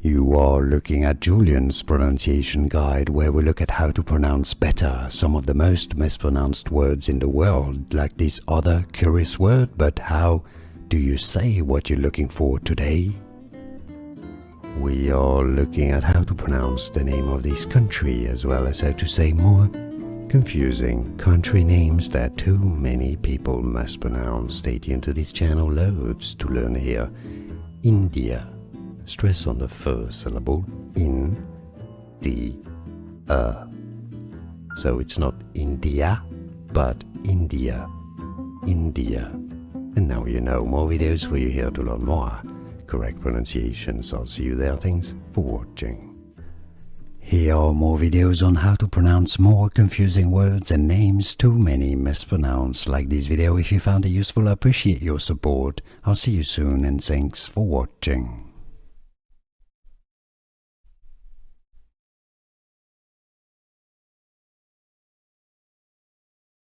You are looking at Julian's pronunciation guide, where we look at how to pronounce better some of the most mispronounced words in the world, like this other curious word. But how do you say what you're looking for today? We are looking at how to pronounce the name of this country, as well as how to say more confusing country names that too many people mispronounce. Stay tuned to this channel, loads to learn here. India. Stress on the first syllable, in, the, So it's not India, but India, India. And now you know. More videos for you here to learn more correct pronunciations. I'll see you there. Thanks for watching. Here are more videos on how to pronounce more confusing words and names too many mispronounced. Like this video if you found it useful. I appreciate your support. I'll see you soon and thanks for watching.